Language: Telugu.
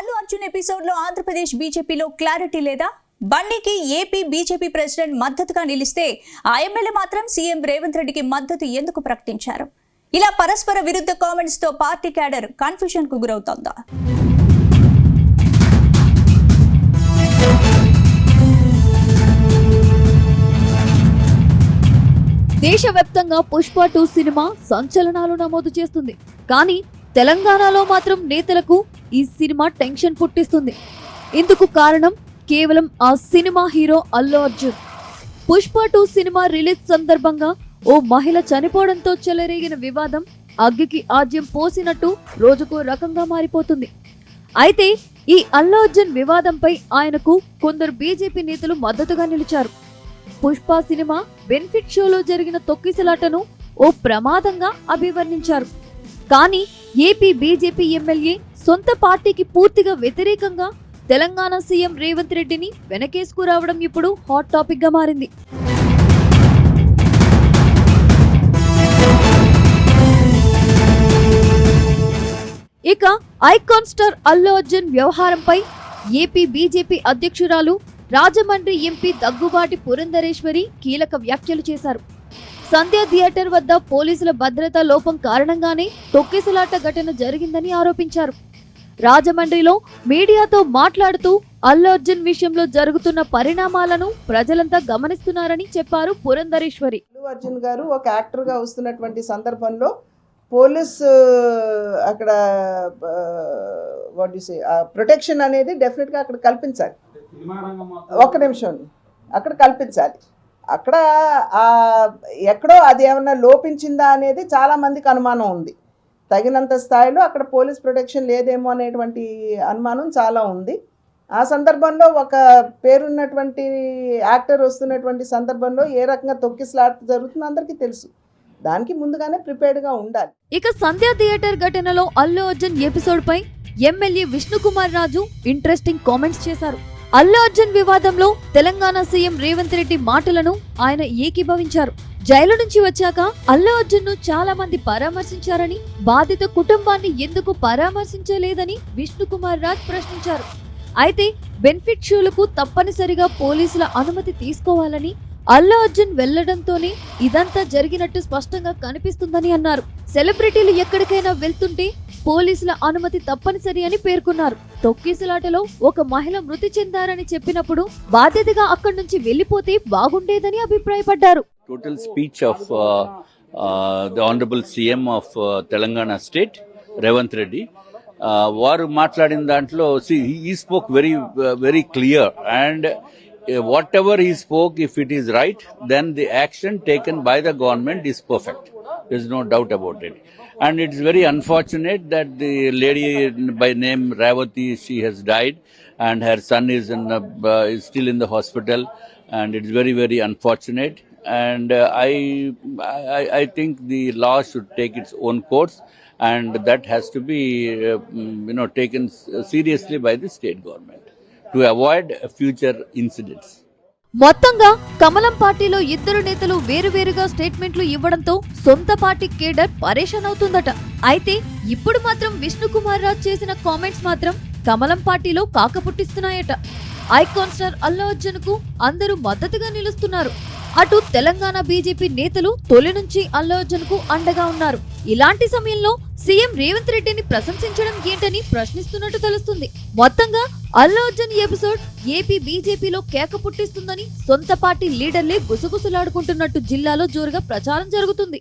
అల్లు అర్జున్ ఎపిసోడ్ లో ఆంధ్రప్రదేశ్ బీజేపీలో క్లారిటీ లేదా? బండికి ఏపీ బీజేపీ ప్రెసిడెంట్ మద్దతుగా నిలిస్తే ఆ ఎమ్మెల్యే మాత్రం సీఎం రేవంత్ రెడ్డికి మద్దతు ఎందుకు ప్రకటించారు? ఇలా పరస్పర విరుద్ధ కామెంట్స్ తో పార్టీ క్యాడర్ కన్ఫ్యూజన్ కు గురవుతోందా? దేశవ్యాప్తంగా పుష్ప 2 సినిమా సంచలనాలు నమోదు చేస్తుంది. కానీ తెలంగాణలో మాత్రం నేతలకు ఈ సినిమా టెన్షన్ పుట్టిస్తుంది. ఇందుకు కారణం కేవలం ఆ cinema hero Allu Arjun. Pushpa 2 cinema release సందర్భంగా ఓ మహిళ చనిపోవడంతో చెలరేగిన వివాదం అగ్గికి ఆజ్యం పోసినట్టు రోజుకో రకంగా మారిపోతుంది. అయితే ఈ అల్లు అర్జున్ వివాదంపై ఆయనకు కొందరు బీజేపీ నేతలు మద్దతుగా నిలిచారు. పుష్ప సినిమా బెనిఫిట్ షోలో జరిగిన తొక్కిసలాటను ఓ ప్రమాదంగా అభివర్ణించారు. కానీ ఏపీ బీజేపీ ఎమ్మెల్యే సొంత పార్టీకి పూర్తిగా వ్యతిరేకంగా తెలంగాణ సీఎం రేవంత్ రెడ్డిని వెనకేసుకురావడం ఇప్పుడు హాట్ టాపిక్ గా మారింది. ఇక ఐకాన్ స్టార్ అల్లు అర్జున్ వ్యవహారంపై ఏపీ బీజేపీ అధ్యక్షురాలు రాజమండ్రి ఎంపీ దగ్గుబాటి పురంధరేశ్వరి కీలక వ్యాఖ్యలు చేశారు. సంధ్య థియేటర్ వద్ద పోలీసుల భద్రతా లోపం కారణంగానే తొక్కిసలాట ఘటన జరిగిందని ఆరోపించారు. రాజమండ్రిలో మీడియాతో మాట్లాడుతూ అల్లు అర్జున్ విషయంలో జరుగుతున్న పరిణామాలను ప్రజలంతా గమనిస్తున్నారని చెప్పారు పురంధరేశ్వరి. అల్లు అర్జున్ గారు ఒక యాక్టర్ గా వస్తున్నటువంటి సందర్భంలో పోలీస్ అక్కడ ప్రొటెక్షన్ అనేది డెఫినెట్ గా అక్కడ కల్పించాలి. ఒక్క నిమిషం, అక్కడ కల్పించాలి. అక్కడ ఎక్కడో అది ఏమన్నా లోపించిందా అనేది చాలా మందికి అనుమానం ఉంది. తగినంత స్థాయిలో అక్కడ పోలీస్ ప్రొటెక్షన్ లేదేమో అనేటువంటి అనుమానం చాలా ఉంది. ఆ సందర్భంలో ఒక పేరున్నటువంటి యాక్టర్ వస్తున్నటువంటి సందర్భంలో ఏ రకంగా తొక్కిసలాట జరుగుతుందో అందరికీ తెలుసు. దానికి ముందుగానే ప్రిపేర్డ్గా ఉండాలి. ఇక సంధ్య థియేటర్ ఘటనలో అల్లు అర్జున్ ఎపిసోడ్ పై MLA Vishnukumar Raju interesting comments చేశారు. అల్లు అర్జున్ వివాదంలో తెలంగాణ సీఎం రేవంత్ రెడ్డి మాటలను ఆయన ఏకీభవించారు. జైలు నుంచి వచ్చాక అల్లు అర్జున్ ను చాలా మంది పరామర్శించారని, బాధిత కుటుంబాన్ని ఎందుకు పరామర్శించలేదని విష్ణుకుమార్ రాజ్ ప్రశ్నించారు. అయితే బెనిఫిట్ షోలకు తప్పనిసరిగా పోలీసుల అనుమతి తీసుకోవాలని, అల్లు అర్జున్ వెళ్లడంతోనే ఇదంతా జరిగినట్టు స్పష్టంగా కనిపిస్తుందని అన్నారు. సెలబ్రిటీలు ఎక్కడికైనా వెళ్తుంటే పోలీసుల అనుమతి తప్పనిసరి అని పేర్కొన్నారు. తొక్కిసలాటలో ఒక మహిళ మృతి చెందారని చెప్పినప్పుడు బాధ్యతగా అక్కడి నుంచి వెళ్లిపోతే బాగుండేదని అభిప్రాయపడ్డారు. Total speech of the Honorable CM of Telangana State, Revanth Reddy. వారు మాట్లాడిన దాంట్లో he spoke very clear and whatever he spoke, if it is right, then the action taken by the government is perfect. There is no doubt about it. And it's very unfortunate that the lady by name Ravati, she has died, and her son is still in the hospital, and it's very unfortunate. And I think the law should take its own course, and that has to be taken seriously by the state government to avoid future incidents. మొత్తంగా కమలం పార్టీలో ఇద్దరు నేతలు వేరువేరుగా స్టేట్మెంట్లు ఇవ్వడంతో సొంత పార్టీ కేడర్ పరేషాన్ అవుతుందట. అయితే ఇప్పుడు మాత్రం విష్ణుకుమార్ రాజ్ చేసిన కామెంట్స్ మాత్రం కమలం పార్టీలో కాకపుట్టిస్తున్నాయట. ఐకాన్ స్టార్ అల్లు అర్జున్ కు అందరూ మద్దతుగా నిలుస్తున్నారు. అటు తెలంగాణ బీజేపీ నేతలు తొలి నుంచి అల్లు అర్జున్ కు అండగా ఉన్నారు. ఇలాంటి సమయంలో సీఎం రేవంత్ రెడ్డిని ప్రశంసించడం ఏంటని ప్రశ్నిస్తున్నట్టు తెలుస్తుంది. మొత్తంగా అల్లు అర్జున్ ఎపిసోడ్ ఏపీ బీజేపీలో కేక పుట్టిస్తుందని సొంత పార్టీ లీడర్లే గుసగుసలాడుకుంటున్నట్టు జిల్లాలో జోరుగా ప్రచారం జరుగుతుంది.